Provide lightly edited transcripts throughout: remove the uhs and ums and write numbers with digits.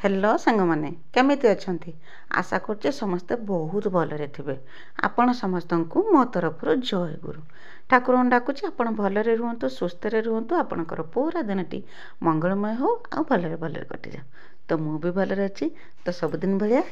Hello सांग मैंने केमिति अछंती आशा करछे समस्ते बहुत भलरे थिबे। आपण समस्तंकु मो तरफरु जय गुरु। ठाकुरन डाकुची आपण भलरे रुहंतु, सुस्थरे रुहंतु, आपणकर पूरा दिनटी मंगलमय हो आ भलरे भलरे कटि जा। तो मु भी भलरे अछि। तो सबदिन भलिया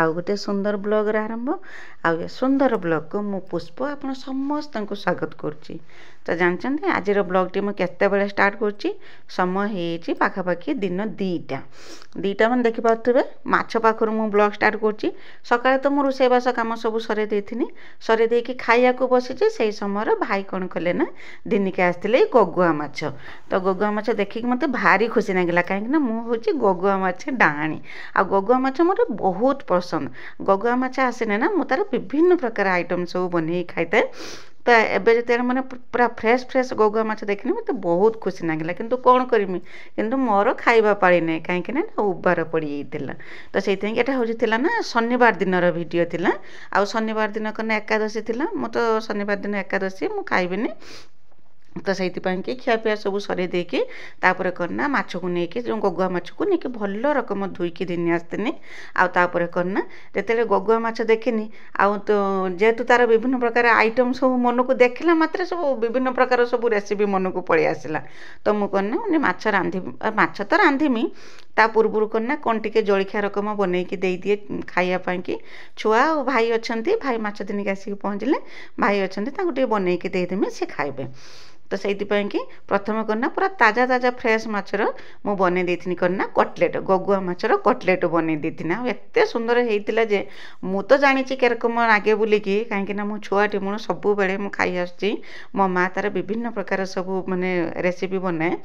आउ गोटे सुंदर ब्लॉग रे आरंभ। आउ ये सुंदर ब्लॉग को मु पुष्प आपण समस्तंकु स्वागत करछि। तो जानछन्ते आजिर ब्लॉग टी मु केते बेले स्टार्ट करछि। समय हेछि पाखापाखि दिन 2टा मन देखि पाथबे माछ पाखरु मु ब्लॉग स्टार्ट करछि। सकाळे तो मु रोषेबास काम सब सरे देथिनी, सरे देकी खाइया को बसिछि। सेही समय भाई कोन कले ना दिनिके आस्थिले गगुआ माछ। तो गगुआ माछ देखि मते भारी खुशी लागिला, काहे ना मु होछि गगुआ माछ डाहाणी। आ गगुआ माछ मोर बहुत पसंद। गगुआ माछ आसेने ना मु तार विभिन्न प्रकार आइटम सब बनै खाइते। तो एबे जते माने पूरा फ्रेश फ्रेश गगुआ माछ देखिनी मते बहुत खुशी लागिला। किंतु कोन करमी, किंतु मोर खाइबा पाଳି नै, काहे ना उबार पड़ी जाइतिला। तो सेइते एटा होछि थिला ना शनिवार दिनर वीडियो थिला। आ शनिवार दिन कने एकादशी थिला। मु तो शनिवार दिन एकादशी मु खाइबिनी। तो से खियापिया सब सरे देकी तापर करना माछ को लेकिन जो गगुआ माछ को लेकिन भल रकम धुईकी दिनी आसतीनि। आउे करना जिते गगुआ माछ देखिनी आउ तो जेहेतु तार विभिन्न प्रकार आइटम सब मन को देखला मात्र सब विभिन्न प्रकार सब रेसिपी मन को पलि आसला। तो मु करना माछ रांधि माछ तो रांधिमी ता पूर्व करना कौन टिके जलखिया रकम बनईकी दे दिए खाइबा कि छुआ और भाई अच्छा भाई माछ दिन के आसिक पहुँचले भाई अच्छा टे बनईकी देदेमी से खाइबे। तो से कि प्रथम करना पूरा ताजा ताजा फ्रेश माछर मु बने देथिनी करना कटलेट गगुआ माछर कटलेट बने देथिना। एते सुंदर हेइतिला जे मु तो जानिछि केरकम आगे बुलिकी, काहे ना मु छुआटी मु सब बेले मु खाइ आछि। मो माँ तार विभिन्न प्रकार सब माने रेसिपी बनाए।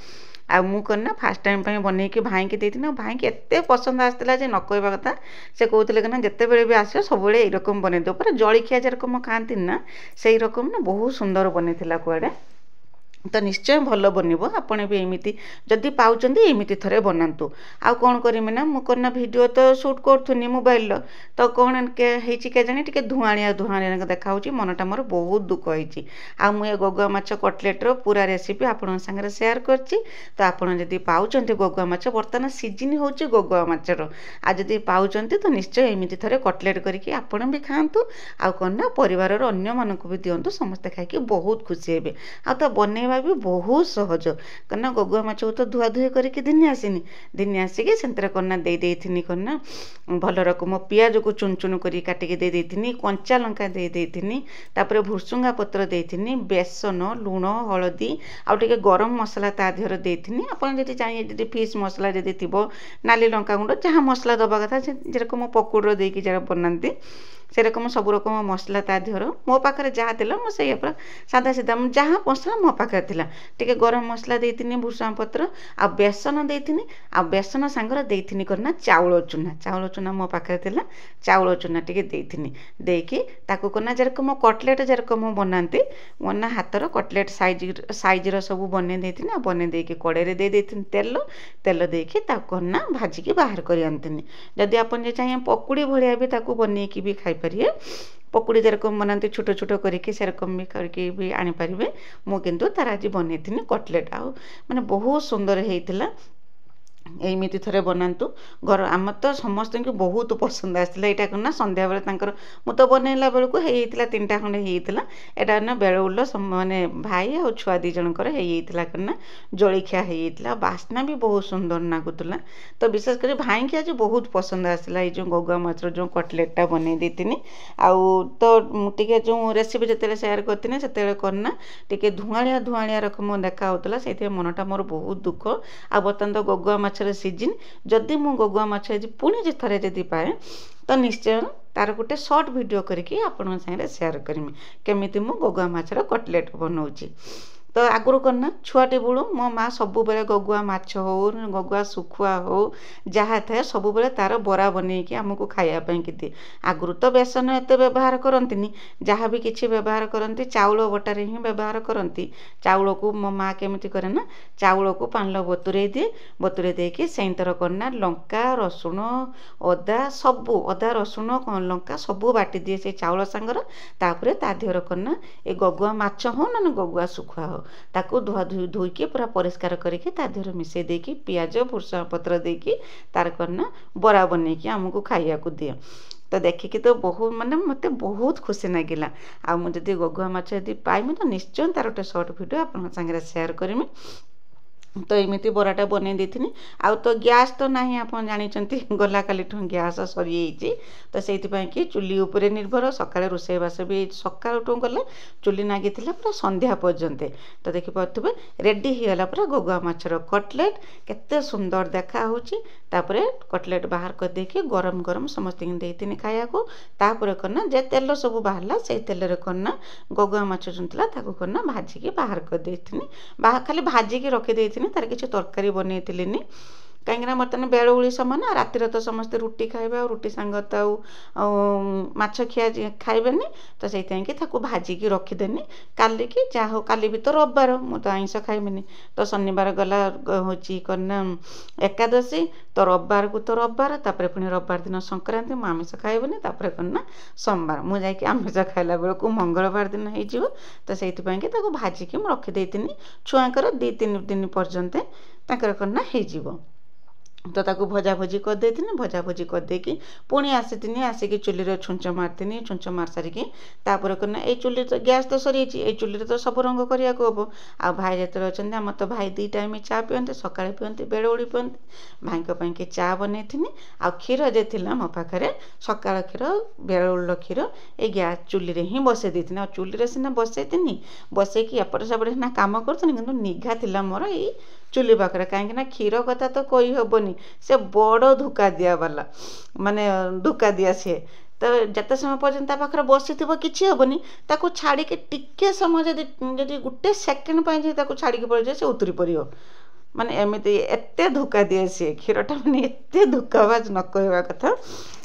आ मु करना फास्ट टाइम पे बने कि भाई की देथिना। भाई की एते पसंद आसतिला जे न कहबा कथा। से कहउतिले कि ना जते बेले भी आसियो सब बेले ए रकम बने दो, पर जळखिया जे रकम खांती ना सेही रकम ना बहुत सुंदर बनेथिला कुआडे। तो निश्चय भल बनब। आपड़ भी एमती जदि पाउचंदी एमती थरे बनातु। आउ कौन करमी ना मु करना वीडियो तो शूट करूनी मोबाइल। तो कौन के जानी टिके धुआणिया धुआणिया देखा मनटा मोर बहुत दुख होइछि। आ मु ए गगुआ माछ कटलेटर पूरा रेसिपी आपण संगे शेयर करछि। तो आपण जदि पाउचंती गगुआ माछ बर्तमान सीजन होछि गगुआ माछर, आ जदि पाउचंती तो निश्चय एमती थरे कटलेट करके आपण भी खाआंतु। आ कोन ना परिवार रो अन्य मानकु भी दियंतु, समस्त खाइके बहुत खुशी हेबे। आ तो बने भी बहुत सहज करना गगुआ माछ तो धुआ धुई करके दिने आसीनी दिने आसिकी सेंतरे करना दे देथिनी करना भल रकम पियाज को चुन चुन करी काटिके दे देथिनी, कंचा लंका दे देथिनी, तापर भुसुंगा पत्र देथिनी, बेसन लूण हळदी आ टिके गरम मसला ता देहर देथिनी। आपण जदि चाहिए जदि फिश मसला जदि थिबो नाली लंका गुंड जहाँ मसला दबा कथा जेरकम पकुड़ देकी जरा बनाती से रकम सब रकम मसला ता देहर मो पाखरे जहाँ थिला मो सेया पर सादा सीधा जहाँ मसला मो पाखरे थिला टिके गरम मसला देथिनी, भुसुंगा पत्र आ बेसन देथिनी। आ बेसन सांगर देथिनी करना चाउल चूना मो पाखरे थिला। चाउल चूना टिके देथिनी देकी ताको करना जेरकम कटलेट जेरकम बनाती मना हाथर कटलेट साइज रो सब बने देथिनी। बने देकी कड़े दे देथिनी तेल देकी ताको करना भाजिकी बाहर कर आनथिनी। जदि आपन जे चाहिए पकुड़ी भलिया भी ताको बनेकी भी खाई परिए। पकुड़ी जेरकम बनाते छोट छोट करके सेरकम भी करके भी आनी पारिबे। मु किंतु तार आज बनैथिनी कटलेट आउ माने बहुत सुंदर हेइतिला। एमती थरे बनातु घर आम तो समस्त को बहुत पसंद आसला। यहाँ करना संध्या बेले तांकर मु तो बनैला बेलू होता 3टा खंडे होता। यहाँ ना बेल उल्ल माने भाई आ छुआ 2 जनकर होता करना जलखिया होता। बास्ना भी बहुत सुंदर नागुला। तो विशेष कर भाई की आज बहुत पसंद आसला ये जो गगुआ माछ जो कटलेटा बनै देथिनी। आउ तो टिके जो रेसिपी जिते शेयर करथिनी सेते करना टिके धुआणिया धुआणिया रकम देखा होता। से मनटा मोर बहुत दुख। आ बर्तमान तो गगुआ माछ सीजन जदि मु गगुआ माछ पुणी जे थरे जदि पाए तो निश्चय तार गोटे शॉर्ट वीडियो करके आपण संगे शेयर करमी केमिति मु गगुआ माछर कटलेट बनाउची। तो आगुरु करना छुआटे बेलू मो माँ सब बेले गगुआ माछ हो गगुआ सुखुआ हो जहाँ थाए सब बेले तार बरा बनईकी आमको खाइबा कि दिए। आगुरु तो बेसन एत व्यवहार करंतिनी, जहाँ भी किछि व्यवहार करती चाउल बटारे ही व्यवहार करती। चाउल को मो माँ केमिति करे ना चाउल को पानी बतुरे दिए, बतुरे देकी सेंतर करना लंका रसुण अदा सब अदा रसुण लंका सब बाटी दिए से चाउल सांगर। तापरे ता देहर करना ए गगुआ माछ हो ना गगुआ सुखुआ हो ताकू धोईकी पूरा परिष्कार करके ता देहरे मिसई देकी पियाज भुर्संगा पत्र देकी तार करना बरा बनैकी आमको खाइया को दिए। तो देखिकी तो बहुत माने मते बहुत खुशी लगिला। आ मुझे गगुआ माछ यदि पाइमि तो निश्चय तार गोटे सर्ट वीडियो आपन संगे शेयर करमी। तो एमती बराटा बनई देथिनी। आउ तो गैस तो नहीं आप जानते गला काली गैस सरी तो से कि चुली उपरे निर्भर सकाଳେ रोषेईबास भी सकाळू गले चुली नागी पूरा संध्या पर्यंत। तो देखिपे रेडी होगा पूरा गगुआ माछर कटलेट केते सुंदर देखा होपर कटलेट बाहर कर देके गरम गरम समस्त देती खाया को तापर करना जे तेल सब बाहरला से तेल करना गगुआ माछ जुंतला ताको करना भाजिकी बाहर कर देथिनी। बाहर खाली भाजिकी रखी देथिनी तार किसी तरकारी बनईली कहीं बर्तमान बेलुड़ी समय ना रातिर तो समस्ते रुटी खाइबे रुटी सांग तो माछ खिया खाइबेनी तो से भाजिकी रखीदेनी काली की जहाँ हो काली भी तो रविवार मुझे तो आइंस खाइबिनी तो शनिवार गला होना एकादशी तो रविवार को तो रविवार तापर पुणी रविवार दिन संक्रांति मुझे आमिष खाइबनी तापर करना सोमवार मुझे आमिष खाइला बेलू मंगलवार दिन हो तो से भाजिकी मुझे रखीदेनी छुआंकर 2-3 दिन पर्यंत करना हो तो ताकू भजा भजी कर देथिनी भजा भजी कर देकी पुणी आसीथिनी आसिकी चुली छुंच मारथिनी छुंच मार सारिकी तापर करना ए चुली तो गैस तो सरी ए चुली तो सब रंग करिया को हबो। आ भाई जेतरे अछन हम तो भाई 2 टाइम चा पियंते सकाळे पियंते बेलुड़ी पियंते भाईक ପାଇଁ कि चा बनैथिनी आ क्षीर जे थिला मो पाखरे सकाळ क्षीर बेलुड़ क्षीर ए गैस चुली रे ही बसे देथिनी। आ चुली रे सिना बसेथिनी बसे कि एपट सेपट ना काम करथनी किंतु निघा थिला मोर ए चुली पाखे कहीं क्षीर कथा तो कही हेनी से बड़ धोका दिया वाला माने धोका दिया सी तो जिते समय पर्यटन पाखे बसी किसी हेनी ताको छाड़ी टिके समय जदि गोटे सेकेंड छाड़ी पड़ जाए से उतरी पड़ो माने एमती एते धोका दिए सी क्षीरटा माने एते धोकाबाज न कहवा कथा।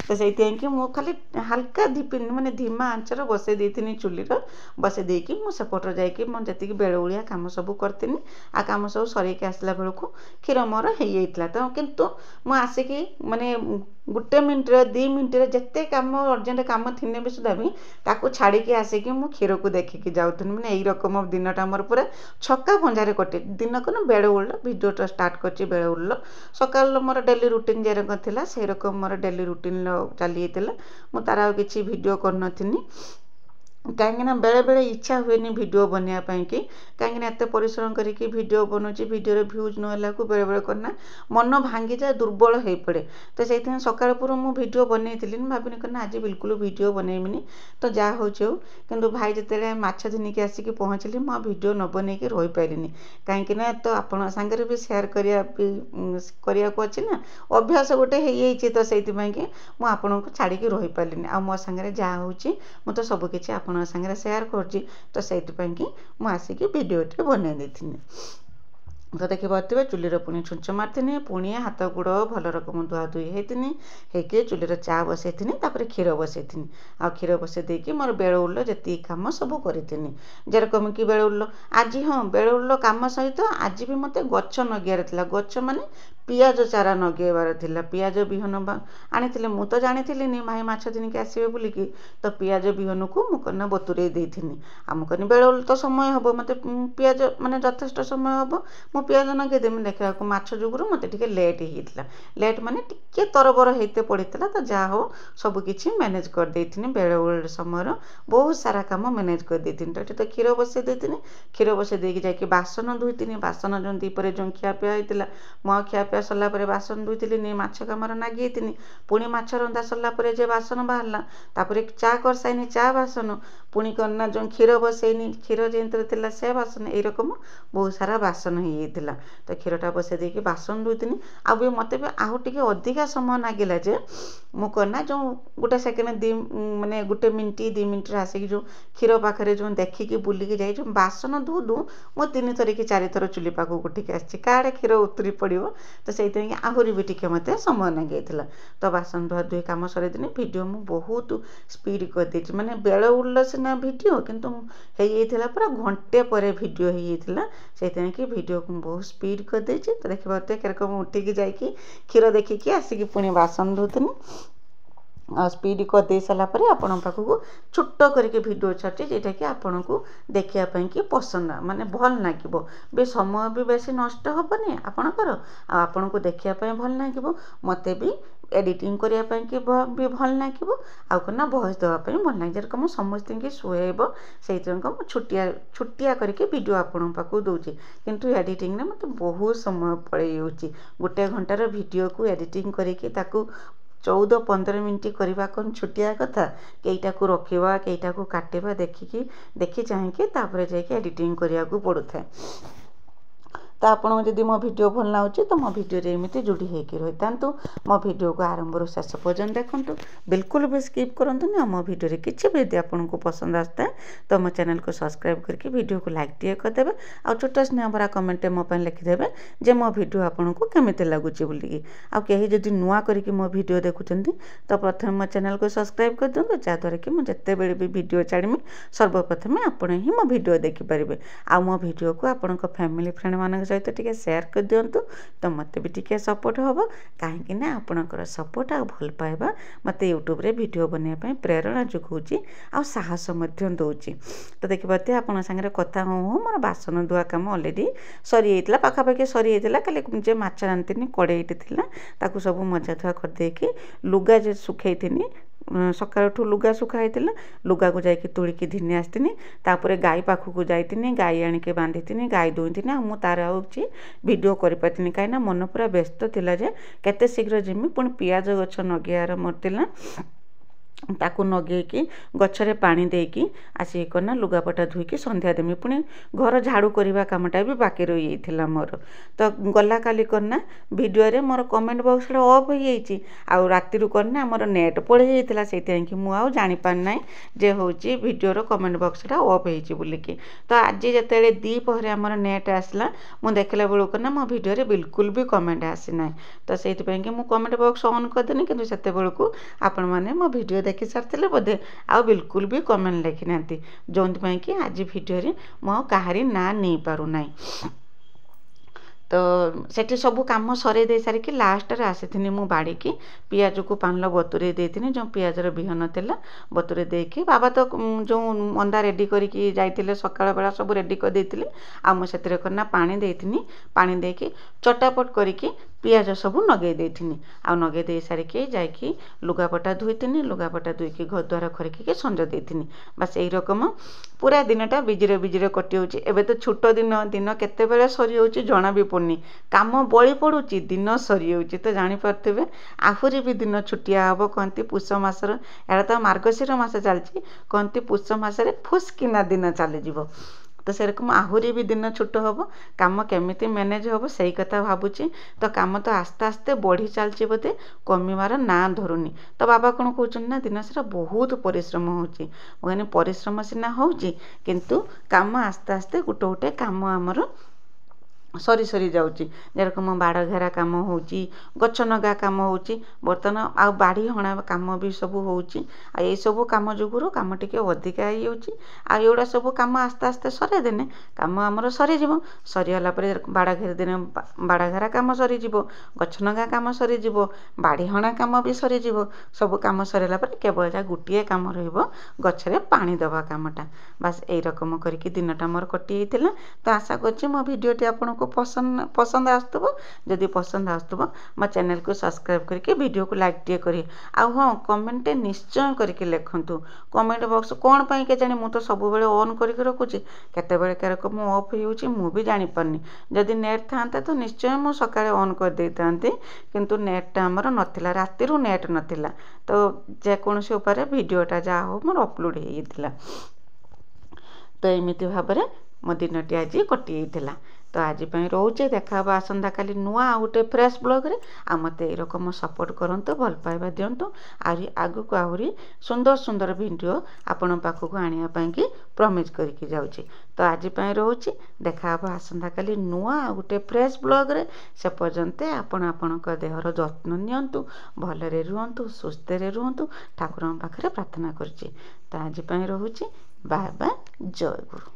तो से मु खाली हल्का माने धीमा आंचर बसई देथिनी चुलीर बसई देकी मु सेपटर जाइकी मो जी बेलुड़िया काम सब करथिनी आ काम सब सरीकी आसला बेलू क्षीर मोर हो जाता। तो किंतु मु आसिकी माने 1 मिनिट 2 मिनिट जिते कम अर्जेंट कम थिने भी सुधा भी ताकू छाड़ी आसिकी मु क्षीर को देखिकी जाऊथुनी माने यही रकम दिनटा मोर पूरा छक्का पंजारे कटे दिन को ना बेलुड़ भिडियोटा स्टार्ट कर बेलुड़ सकाल मोर डेली रुटीन जे रकम थिला से रकम मोर डेली रुटीन चली मु तार किसी वीडियो करनी कहीं बेले बेले इच्छा हुए वीडियो बनवाई कि कहीं एत परिश्रम करके वीडियो बनाऊँगी वीडियो व्यूज नहला को बेले बेले करना मन भांगी जाए दुर्बल हो पड़े। तो से सकाल पूर्व मुझे वीडियो बनई भाविनी करना आज बिल्कुल वीडियो बनईबिनी तो जहाँ हो कि भाई जिते माछ धनिकी आसिक पहुँचली मुझे वीडियो न बनई रही पारे कहीं तो आपण सागर भी सेयार करने को अच्छी ना अभ्यास गोटे हो तो से मुझे छाड़ी रही पारे आ मो सागर जहाँ हो तो सबकि आप सागर सेयार कर तो से आसिक वीडियोटे बनई देथिनी। तो देखी पारे चुलीर पुणी छुंच मारथिनी पुणी हाथ गोड़ भल रकम धुआ धुई होती होके चुलीर चा बसैथिनी तापर क्षीर बसैथिनी आ क्षीर बसई देकी मोर बेलुड़ जी कम सब करी जेरकम कि बेलुड़ आज हाँ बेलुड़ कम सहित आज भी मत गछ नगियार गछ माने पियाज चारा नगेबार थिला पियाज बिहन आनी मु तो जानी भाई माछ दिनके आसबे बोलिकी तो पियाज बिहन को मुझे बतुरे देथिनी आ मुझे बेलुड़ तो समय हम मत पियाज माने यथेष्ट समय हम मु पियाज नगेदेमी देखा माछ जुगुरु मत टिके लेट होता लेट माने टिके तरबर होते पड़ता तो जहाँ हो सबकि मैनेज कर देथिनी बेलुड़ समय बहुत सारा काम मैनेज कर देथिनी। तो क्षीर बसई देथिनी क्षीर बसई देकी जाकि बासन धुईथिनी बासन जो दीपर जो खियापिया होता मो खियापिया सरला बासन धुईली माछ कम नागी पुणी माछ रंधा सरला जे बासन बाहरला तापर चा कर साइनी चा बासन पुणी करना जो क्षीर बसईनी क्षीर जेन से बासन यही रकम बहुत सारा बासन हो तो क्षीरटा बसई देकी बासन धुईनी आ भी मत भी आउ टे अधिका समय नागिला जे मु करना जो गोटे सेकेंड माने 1 मिनिट 2 मिनिट आसिक जो क्षीर पाखे जो देखिकी बुलिकी जाए जो बासन धो दू मु 3 थर कि 4 थर चुली पाखक उठिक आसी काड़े क्षीर उतरी पड़ो तो से आहरी भी टिके मत समय लगे तो बासन धुआ धुई कम सर वीडियो मु बहुत स्पीड कर माने बेलुड़ सीना वीडियो किंतु होता पूरा घंटे पर वीडियो होता से कि वीडियो को बहुत स्पीड कर दे। तो देखिए किरकम उठिकी जाकि क्षीर देखिकी आसिक पुणी बासन धोनी स्पीड करदे सारापर आपण पाखक छोट करके भिडियो छाड़ी जेटाकि आपण को देखापी कि पसंद माने भल लगे भी समय भी बेसी नष्ट हेनी आपणकर आपण को देखापी भल लगे मत भी एडिटिंग करने कि भी भल लगे आना भॉइस देवाई भल लगे जेरक मुझे समस्त की शुएब से छुटिया छुटिया करके वीडियो आपण पाक दूसरी किंतु एडिटिंग में मत बहुत समय पड़े गोटे घंटार वीडियो को एडिटिंग करके 14-15 मिनट करवा कौन छुटिया कथा कईटा को रखा कईटा को काटिबा देखी चाहिए तापर जाके एडिटिंग करने को पड़ू था तो आपको जदि मो वीडियो भल लागे तो मो वीडियो एमती जोड़ी होकर रही था मो वीडियो को आरंभ शेष पर्यटन देखूँ बिल्कुल भी स्किप करूँ मो वीडियो किसी भी यदि आपको पसंद आता है तो मो चैनल को सब्सक्राइब करके वीडियो को लाइक टे करदे आ छोट स्नेह भरा कमेंट मो लिखिदेवे जे मो वीडियो आपको केमी लगुच बोलिकी आई जदि नुआ करके मो वीडियो देखुं तो प्रथम मो चैनल को सब्सक्राइब कर दिखाँ जहाँद्वारा कि मुझे जितेबले भी वीडियो छाड़मी सर्वप्रथम आपण ही मो वीडियो देखिपारे आ मो वीडियो को आपण फैमिली फ्रेंड मान सहित टिके शेयर कर दिंतु तो मत भी टिके सपोर्ट हम कहीं आपणकर सपोर्ट आ भल पाइबा मत यूट्यूब रे वीडियो बनवाई प्रेरणा जोगाऊँगी आ साहस दूची तो देखिए आपण सागर कथा हूँ मोर बासन धुआ कम अलरेडी सरी जाता पाखापाखि सरी जाता खाली जे माछ रांधनी कड़ेईटे ताकू सब मजा धुआ करदेकी लुगा जे सुखई सकाळठू लुगा सुखाई लुगा को जाकि तोलिकी धिनी आसनी तापर गाई पाखक जाइनी गाई आणिके बांधी गाई दुईथी आ तार आउची वीडियो कर पार्थिनी कहीं मन पूरा व्यस्त थिला जे केते शीघ्र जिमी पुणी पियाज गछ नगेयार मोर ताकू नगेकी गछरे पानी देकी आसिकना लुगापटा धुईकी संध्या देमी पुणी घर झाड़ू करवा कामटा भी बाकी रही जाता मोर तो गला काली करना वीडियो रे मोर कमेंट बॉक्स ऑफ हो जाइए आउ राति करना मोर नेट पड़े जाता से मुझे जानी पारना जे हूँ वीडियोर कमेंट बॉक्सटा ऑफ हो बोलिकी तो आज जिते दीपहर आमर नेट आसला मुझे देखला बेलू करना मो वीडियो रे बिल्कुल भी कमेंट आसीना तो से कमेंट बॉक्स ऑन करदेनी कि से बेलू आपण मैंने मो वीडियो देखी सारी बोधे आ बिल्कुल भी कमेंट लिखी ना जो कि आज वीडियो मु कहारी ना नहीं पारू ना तो सेठी सब काम सरे दे सारिकी लास्ट रे आसी मु बाड़ी की पियाज को पानल बतुरे देती जो पियाजर बिहन थिला बतुरे देकी बाबा तो जो अंडा रेडी करके जाइए सकाळ बेला सब रेडी कर देती आ मुझे करना पानी देती पानी देकी चटापट करके पियाज सब नगे देथिनी आ नगे दे सारिके जाइकी लुगापटा धुईथिनी लुगापटा धुईकी घर द्वार खरिकी संज देथिनी बस यही रकम पूरा दिनटा बिजिरे बिजिरे कटि होची एबे तो छोट दिन दिन केते बेले सरी होची जना भी पड़नी काम बड़ी पड़ुची दिन सरी होची तो जानि पारथिबे आहुरी भी दिन छुटिया हबो कहंती पुष मासर एड़ा तो मार्गशीर मास चलची कहंती पुष मासरे फुसकिना दिन चली जीवो तो से रकम आहुरी भी दिन छोट हम कम केमिति मैनेज हम से कथा भावुची तो कम तो आस्ते आस्ते बढ़ी चलती बोधे कमिबार ना धरुनी तो बाबा कौन कहते ना दिन सारा बहुत परिश्रम होची कहनी परिश्रम सीना होची किंतु काम आस्ते आस्ते गोटे गोटे काम आमर सरी सरी जाऊँगी जेरकम बाड़ घेरा कम हो गच नगा कम हो बर्तमान आ बाड़ी हणा कम भी सब हो सब कम जुगुरु कम टिके अधिका होड़ा सब कम आस्ते आस्ते सरे देने कम आमर सरीज सरीगला बाड़ घेर दिन बाड़ घेरा कम सरीज गच नगा कम सरीज बाड़ी हणा कम भी सरीज सब कम सरीला केवल जा गोटे कम रछरे पानी दबा कामटा बास यही रकम करके दिनटा मोर कटि तो आशा कर मो भिडियोटी आपको पसंद आसुव जदि पसंद आसुव मो चैनल को सब्सक्राइब करके वीडियो को लाइक टे करी आ हाँ कमेंट निश्चय करके लिखतु कमेंट बॉक्स कौन पाई के जानी मु तो सब बेले ऑन करके रखुची केतेबेले केरकम ऑफ होउची मु भी जानी पारनी जदि नेट थांता तो निश्चय मु सकाळे ऑन कर देतांती किंतु नेट हमर नथिला राति रु नेट नथिला तो जे कोनसे ऊपर वीडियोटा जा हो मोर अपलोड हे थिला तो एमिति भाबरे मो दिनटी आज कटि जाइथिला तो आज रोचे देखा आसंता काली नुआ गोटे फ्रेश ब्लॉग रे आ मते ए रकम सपोर्ट करंतु भल पाइबा दियंतु आरी आगु को आहुरी सुंदर सुंदर वीडियो आपण पाखक आनिया पई कि प्रॉमिस करके जाउची तो आज रोचे देखा आसंता काली नुआ गोटे फ्रेश ब्लॉग रे से पर्यंत आपण देहर जत्न नियंतु भलरे रुहंतु सुस्थ रे रुहंतु ठाकुर पाखरे प्रार्थना करची तो आज रोचे बाय बाय जय गुरु।